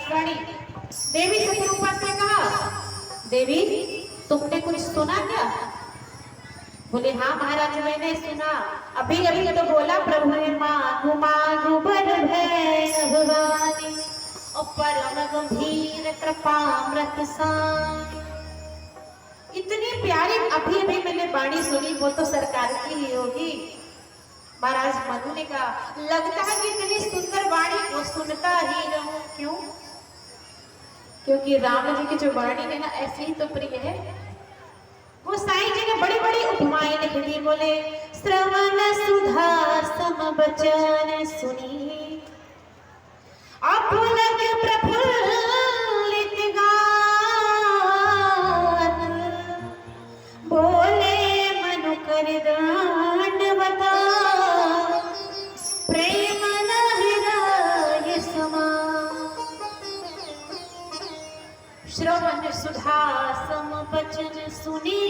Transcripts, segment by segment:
आकाशवाणी देवी शत्रुपा से कहा, देवी तुमने कुछ सुना क्या? बोले हाँ महाराज मैंने सुना, अभी अभी तो बोला प्रभु ने मांगू मांगू बर भवानी और परम गंभीर कृपामृत साई। इतनी प्यारी अभी अभी मैंने वाणी सुनी, वो तो सरकार की ही होगी। महाराज मनु ने कहा, लगता है कि इतनी सुंदर वाणी को सुनता ही रहूं। क्यों? क्योंकि राम जी की जो वाणी है ना ऐसी ही तो प्रिय है। वो साईं जी ने बड़ी बड़ी उपमाएं लिख दी। बोले श्रवण सुधा सम बचन सुनी अपुलक प्रफुल्लित गान, बोले मनु कर दंडवता प्रेम न हृदय समान। श्रवण सुधा सम बचन सुनी।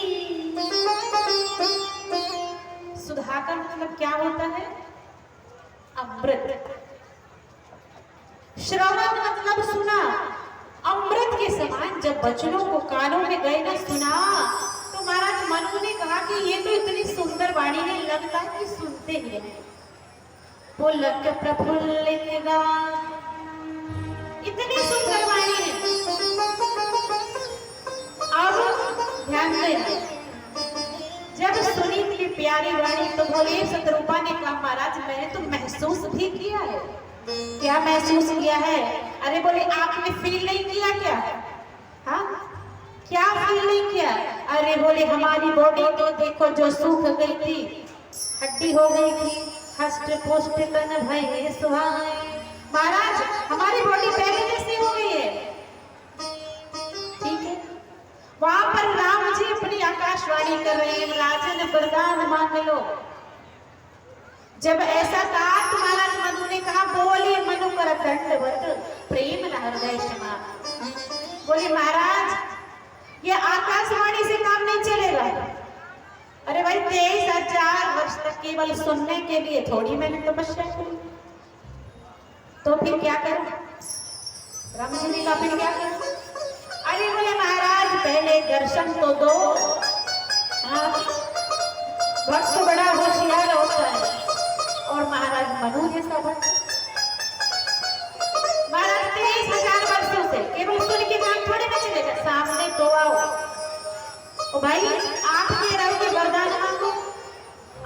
सुधा का मतलब क्या होता है? अमृत। श्रवण मतलब सुना, अमृत के समान जब बचनों को कानों में गए ना सुना, तो महाराज मनु ने कहा कि ये तो इतनी सुंदर वाणी है, लगता है कि सुनते ही हैं। पुलक प्रफुल्लित गान, इतनी सुंदर वाणी है। अब ध्यान देना, जब सुनी इतनी प्यारी वाणी तो बोले शत्रुपा ने कहा, महाराज मैंने तो महसूस भी किया है। क्या महसूस किया है? अरे बोले आपने फील नहीं किया क्या? हाँ क्या फील नहीं किया? अरे बोले हमारी बॉडी तो देखो जो सूख गई थी, हड्डी हो गई थी, हष्ट पुष्ट तन भय सुहाए। महाराज हमारी बॉडी पहले जैसी हो गई है। ठीक है, वहां पर राम जी अपनी आकाशवाणी कर रहे हैं, राजन वरदान मांग लो। जब ऐसा कहा तो महाराज मनु ने कहा, बोले मनु कर दंडवत प्रेम न हृदय समान। बोले महाराज ये आकाशवाणी से काम नहीं चलेगा। अरे भाई 23,000 वर्ष तक केवल सुनने के लिए थोड़ी मैंने तपस्या की, तो फिर क्या करूं? राम जी ने कहा फिर क्या करूं? अरे बोले महाराज पहले दर्शन तो दो। भक्त बड़ा होशियार होता है, और महाराज मनु जैसा भक्त। महाराज 23,000 वर्षों से केवल सुन के काम थोड़े में चलेगा, सामने तो आओ। ओ भाई आप कह रहे हो कि वरदान मांगो,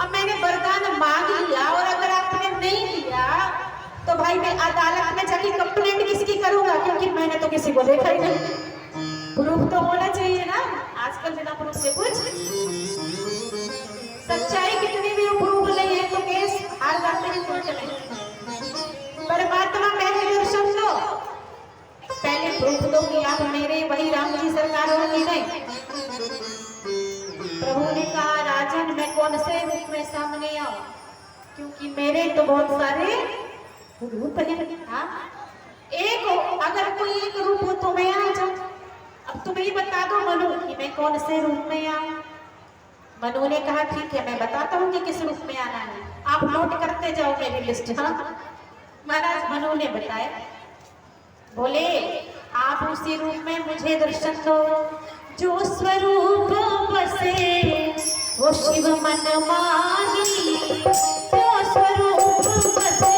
अब मैंने वरदान मांग लिया और अगर आपने नहीं दिया तो भाई मैं अदालत में जाके कंप्लेंट किसकी करूंगा? क्योंकि मैंने तो किसी को देखा ही नहीं। प्रूफ तो होना चाहिए ना, आजकल बिना प्रूफ से कुछ सच्चाई कितनी भी प्रूफ नहीं है तो केस हार जाते हैं कोर्ट में। परमात्मा पहले दर्शन दो, पहले प्रूफ दो कि आप मेरे वही राम जी सरकार हो कि नहीं। प्रभु ने कहा, राजन मैं कौन से रूप में सामने आऊं? क्योंकि मेरे तो बहुत सारे रूप हैं। हाँ एक हो, अगर कोई एक रूप हो तो मैं आ जाऊं। अब तुम ही बता दो मनु कि मैं कौन से रूप में आऊं। मनु ने कहा ठीक है मैं बताता हूँ कि किस रूप में आना है, आप नोट करते जाओ मेरी लिस्ट। हाँ महाराज मनु ने बताया, बोले आप उसी रूप में मुझे दर्शन दो जो स्वरूप बसे वो शिव मन मानी, जो स्वरूप बसे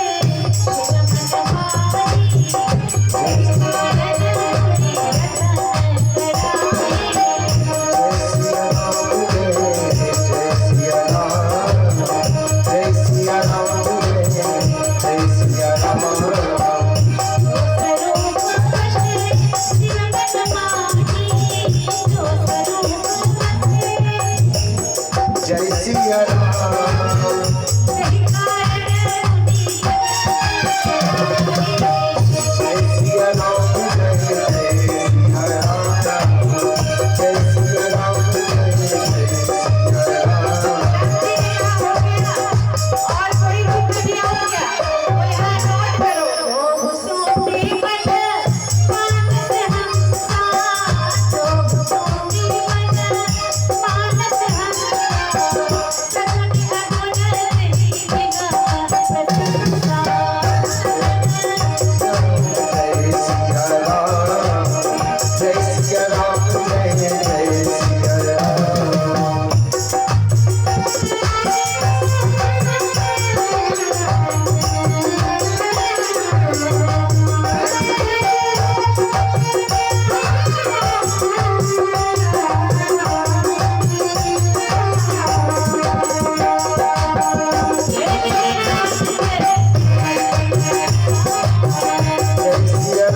शिव मन मानी। जय सिया राम।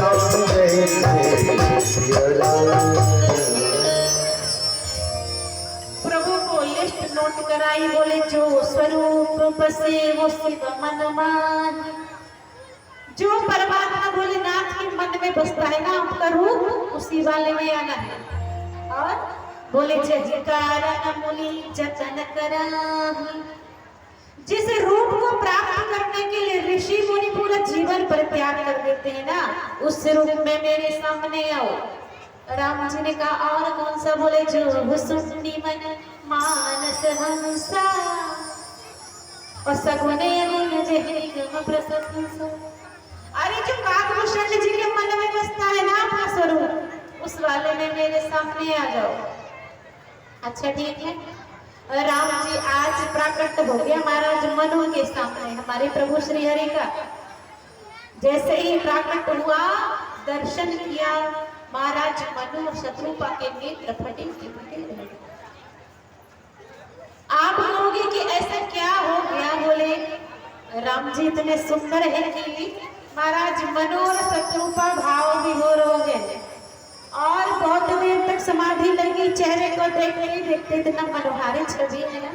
राम जय जय सिया राम। प्रभु को लिस्ट नोट कराई, बोले जो स्वरूप बसे वो शिव मन मान। जो परमात्मा भोलेनाथ के मन में बसता है ना, आपका रूप उसी वाले में आना है। और बोले जयकार मुनि जतन कराही। जिस रूप को प्राप्त करने के लिए ऋषि मुनि पूरा जीवन परित्याग कर देते हैं ना, उस रूप में मेरे सामने आओ। राम जी ने कहा और कौन सा? बोले जो भुसुंडी मन मानस हंसा और सगुने प्रशंसा। अरे जो काकभूषण जी के मन में बसता है ना आपका स्वरूप, उस वाले में मेरे सामने आ जाओ। अच्छा ठीक है, राम जी आज प्राकट हो गया महाराज मनु के सामने, हमारे प्रभु श्री हरि का। जैसे ही प्राकट हुआ, दर्शन किया, महाराज मनु और शत्रुपा के नेत्र फटे के फटे रहे। आप कहोगे कि ऐसा क्या हो गया? बोले राम जी इतने सुंदर है कि महाराज मनु और शत्रुपा भाव विभोर हो गए और बहुत देर तक समाधि लगी। चेहरे को देखते देखते इतना मनोहारी छवि है ना।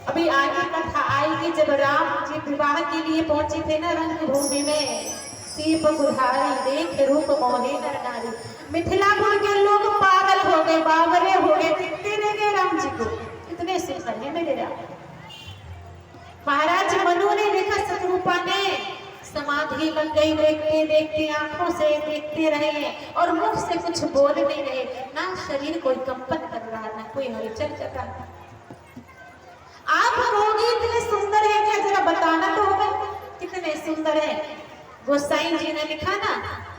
अभी आगे कथा आएगी, जब राम जी विवाह के लिए पहुंचे थे ना रंगभूमि में, सीप गुधारी देख रूप मोहे नर नारी। मिथिलापुर के लोग पागल हो गए, बावरे हो गए, देखते रह गए राम जी को, इतने सुंदर है मेरे राम। महाराज मनु ने देखा, शत्रुपा ने समाधि लग गई, देखते देखते आंखों से देखते रहे और मुख से कुछ बोल नहीं रहे, ना शरीर कोई कंपन कर रहा, ना कोई हलचल कर रहा। आप कहोगे इतने सुंदर है क्या? जरा बताना तो होगा कितने सुंदर है। गोसाई जी ने लिखा ना,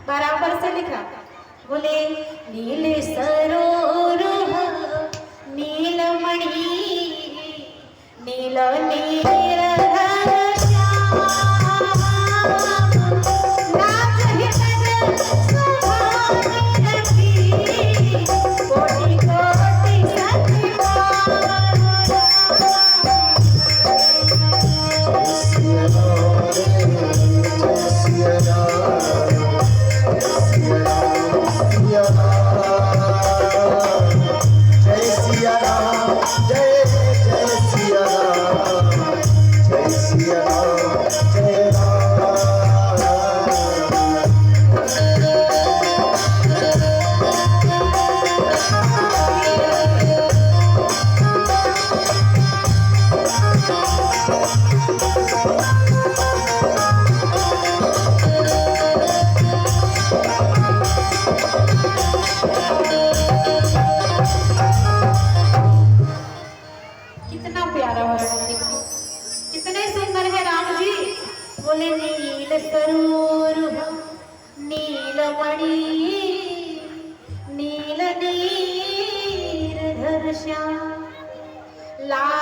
बराबर से लिखा, बोले नील सरोरुह नीलमणि नील नीरधर श्याम नाच हिरण सुहानी रखी कोटि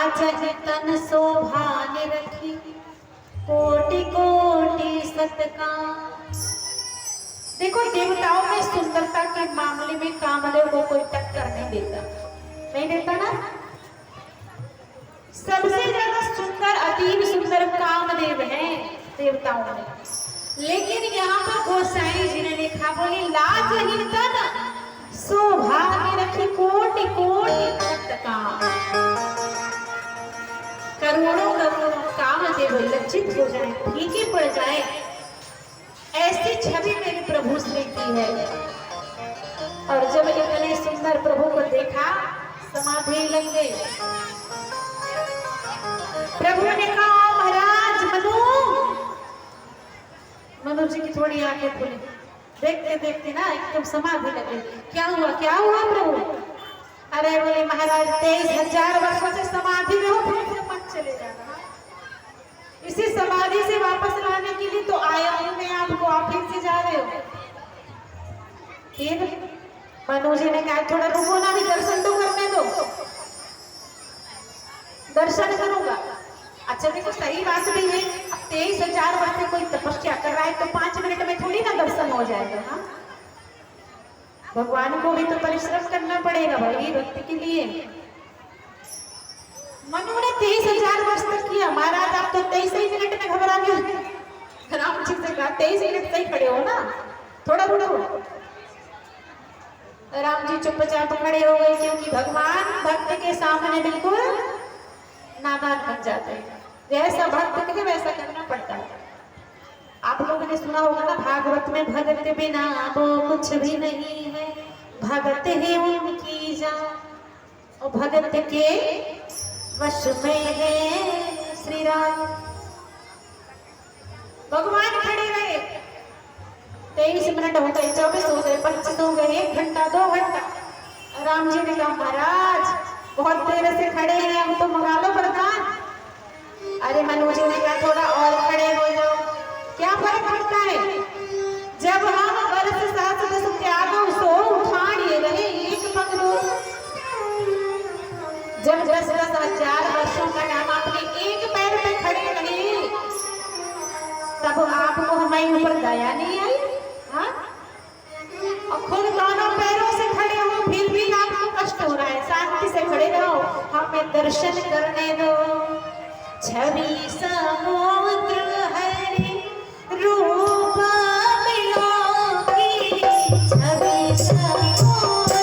कोटि तन शोभा रखी कोटि कोटि सतका। देखो देवताओं में सुंदरता के मामले में कामदेव को कोई टक्कर नहीं देता, नहीं देता ना। सबसे ज्यादा सुंदर, अतीब सुंदर कामदेव हैं देवताओं में। लेकिन यहाँ पर गोसाई जी ने लिखा, बोली लाज ही तन शोभा रखी कोटि कोटि सतका। करोड़ों करोड़ों कामदेव लज्जित हो जाए, फीके पड़ जाए, ऐसी छवि मेरे प्रभु ने की है। और जब इतने सुंदर प्रभु को देखा, समाधि लग गई। प्रभु ने कहा महाराज मनु जी की थोड़ी आंखें खुली, देखते देखते ना एकदम समाधि लग गई। क्या हुआ प्रभु? अरे बोले महाराज 23,000 वर्षों से समाधि में हो, फिर मत चले जाना। इसी समाधि से वापस लाने के लिए तो आया हूं मैं आपको, आप फिर से जा रहे हो। फिर मनु जी ने कहा थोड़ा रुको ना, भी दर्शन तो करने दो। दर्शन करूंगा। अच्छा देखो सही बात भी है, अब 23,000 वर्ष से कोई तपस्या कर रहा है तो 5 मिनट में थोड़ी ना दर्शन हो जाएगा। हाँ, भगवान को भी तो परिश्रम करना पड़ेगा भाई भक्ति के लिए। मनु ने 23,000 वर्ष तक किया। महाराज आप तो 23 ही मिनट में घबरा गए। राम जी से कहा 23 मिनट सही खड़े हो ना, थोड़ा थोड़ा। राम जी चुपचाप खड़े हो गए, क्योंकि भगवान भक्त के सामने बिल्कुल नादान बन जाते हैं। जैसा भक्त कहे वैसा करना पड़ता है। आप लोगों ने सुना होगा ना भागवत में, भगत बिना वो कुछ भी नहीं है, भगत है उनकी जान और भगत के वश में है श्री राम। भगवान खड़े रहे, 23 मिनट हो गए, 24 हो गए, 25 हो गए, 1 घंटा 2 घंटा। राम जी ने कहा महाराज बहुत देर से खड़े हैं, हम तो मंगा लो वरदान। अरे मनु जी ने कहा थोड़ा और खड़े हो जाओ, क्या फर्क पड़ता है, जब हम वर्ष शास्त्र त्यागो सो उठाड़िए रहे एक पकड़ो। जब 10-10 हजार वर्षों का नाम आपने एक पैर पे खड़े रहे, तब आपको हमारे ऊपर दया नहीं आई? हाँ, और खुद दोनों पैरों से खड़े हो फिर भी आपको कष्ट हो रहा है। शांति से खड़े रहो, हमें दर्शन करने दो। छवि समुद्र हरि रूप मिलोगी, छवि समुद्र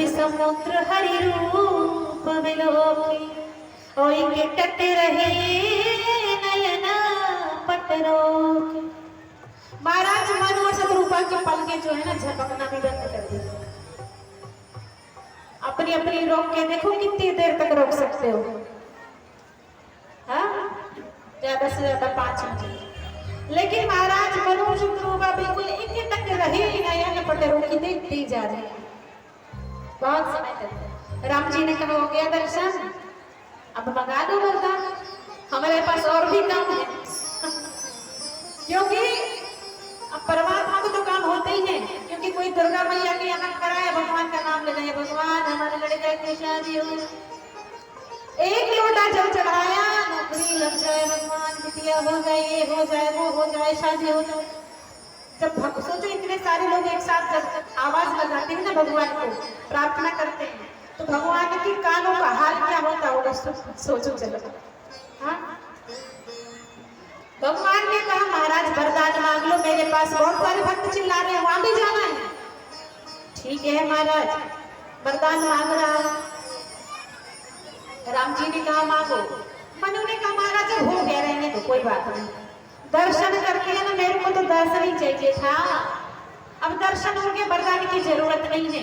समुद्र हरि रूप विलोकी, ओई के टट रहे नयना पटरोकी। महाराज मनु और शत्रुपा के पलके जो है ना झपकना भी बंद कर दी। अपनी अपनी रोक के देखो कितनी देर तक रोक सकते हो। हाँ, ज्यादा से ज्यादा 5 मिनट। लेकिन महाराज मनु और शत्रुपा बिल्कुल एक टक रहे नयना पटरोकी, देखते जा रहे हैं बहुत समय तक। राम जी ने कहा हो गया दर्शन, अब मंगा दो वरदान, हमारे पास और भी काम है। क्योंकि अब परमात्मा को तो काम होते ही है, क्योंकि कोई दुर्गा मैया के यहाँ खड़ा है, भगवान का नाम ले रहे हैं, भगवान हमारे लड़के की शादी हो, एक लोटा जल चढ़ाया, नौकरी लग जाए, भगवान बिटिया हो जाए, ये हो जाए, वो हो जाए, शादी हो जाए। जब सोचो इतने सारे लोग एक साथ जब आवाज लगाते हैं ना भगवान को, प्रार्थना करते हैं, तो भगवान के कानों का हाल क्या होता होगा सोचो चलो। हाँ, भगवान ने कहा महाराज वरदान मांग लो, मेरे पास बहुत सारे भक्त चिल्ला रहे हैं, वहां भी जाना है। ठीक है महाराज, वरदान मांग रहा। राम जी ने कहा मांगो। मनु ने कहा महाराज जब हो गया रहने तो कोई बात नहीं, दर्शन करके है ना, मेरे को तो दर्शन ही चाहिए था, अब दर्शन हो गया, वरदान की जरूरत नहीं है।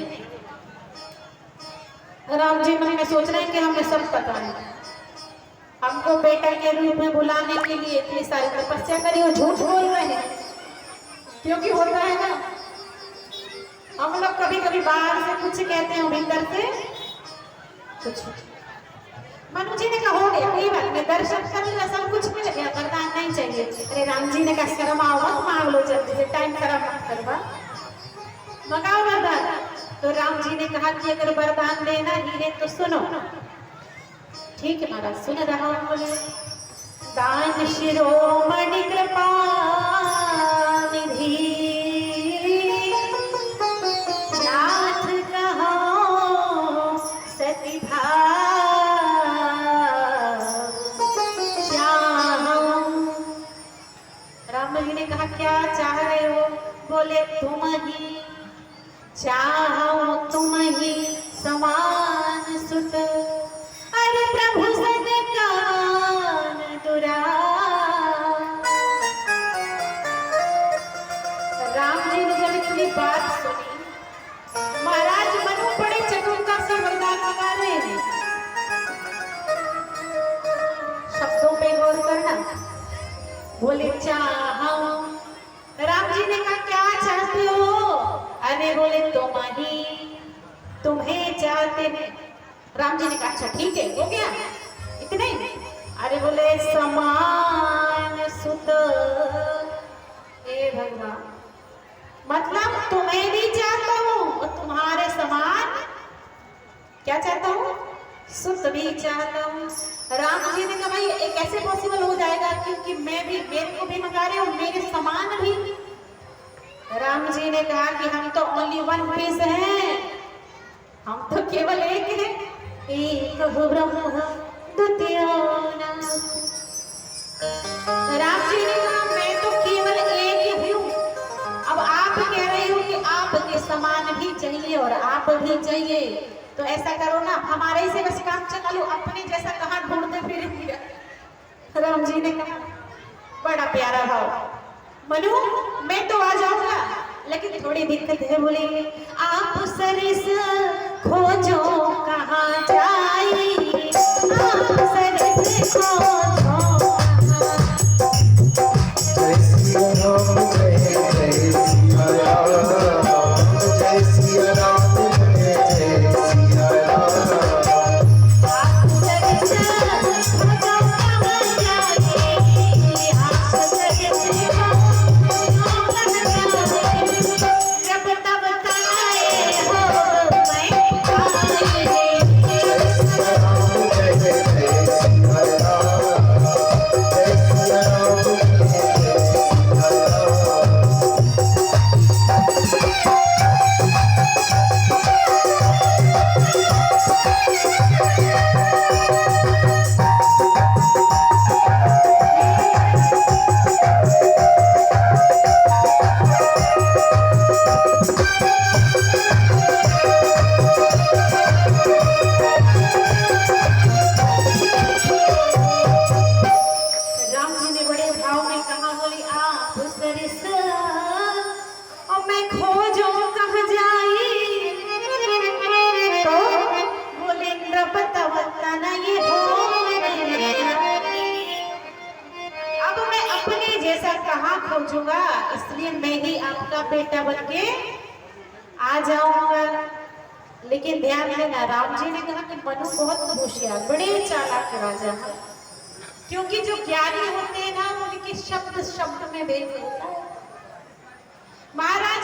राम जी मन में सोच रहे हैं कि हमें सब पता है, हमको बेटा के रूप में बुलाने के लिए इतनी सारी तपस्या करी, वो झूठ बोल रहे हैं। क्योंकि होता है ना, हम लोग कभी कभी बाहर से कुछ कहते हैं, भीतर से कुछ। मनु जी ने कहा हो गया कोई बात नहीं, दर्शन कर लिया, सब कुछ मिल गया, वरदान नहीं चाहिए। अरे राम जी ने कहा शर्म आओ मत, मांग लो जल्दी से, टाइम खराब मत करवा, मंगाओ वरदान। तो राम जी ने कहा कि अगर वरदान देना ही है तो सुनो। ठीक है महाराज, सुन रहा हूं। बोले दान शिरोमणि कृपा निधि, नाथ कहो सतिभा ने कहा क्या चाह रहे हो? बोले तुम ही चाहो, तुम ही समान सुत, अरे प्रभु सद कान दुरा। राम जी ने जब इतनी बात सुनी, महाराज मनु बड़े चतुरता से वरदान मंगा रहे हैं। बोले चाहूं। राम जी ने कहा क्या चाहते हो? अरे बोले तुम्हें चाहते हैं। राम जी ने कहा अच्छा ठीक है, हो गया इतने ही? अरे बोले समान सुत। ए भगवान, मतलब तुम्हें भी चाहता हूँ और तुम्हारे समान क्या चाहता हूँ? सुत भी चाहता हूँ। राम जी ने कहा भाई ये कैसे पॉसिबल हो जाएगा, क्योंकि मेरे को भी मंगा रहे हो, मेरे समान भी। राम जी ने कहा कि हम तो ओनली वन पीस हैं, हम तो केवल एक हैं। एक हो ब्रह्म द्वितीय नास्ति। राम जी ने कहा मैं तो केवल एक ही हूँ। अब आप कह रहे हो कि आपके समान भी चाहिए और आप भी चाहिए, तो ऐसा करो ना हमारे से बस काम चला लो, अपने जैसा कहाँ ढूंढते फिरेंगे। राम जी ने कहा बड़ा प्यारा भाव, मनु मैं तो आ जाऊंगा, लेकिन थोड़ी दिक्कत है। बोले आप सरिस खोजो कहाँ जाए, आप सरिस खोजो जय सिया राम जय जय सिया राम, जय सिया राम जय जय सिया राम। आप सरिस खोजो कहाँ जाए, आप सरिस खोजो कहाँ जाए, जब तब तनाए हो मैं आए। जय सिया राम जय जय सिया राम, जय सिया राम जय जय सिया राम। राम जी ने बड़े भाव में कहा, बोली आप सरिस और मैं खोजो कहाँ जाई, तो बोले नृपतवतन ये हो। अब मैं अपने जैसा कहाँ खोजूंगा, इसलिए मैं ही आपका बेटा बन के आ जाऊंगा। लेकिन ध्यान देना, राम जी ने कहा कि मनु बहुत होशियार, बड़े चालाक राजा है, क्योंकि जो ज्ञानी होते हैं ना उनके शब्द शब्द में भेद होता है। महाराज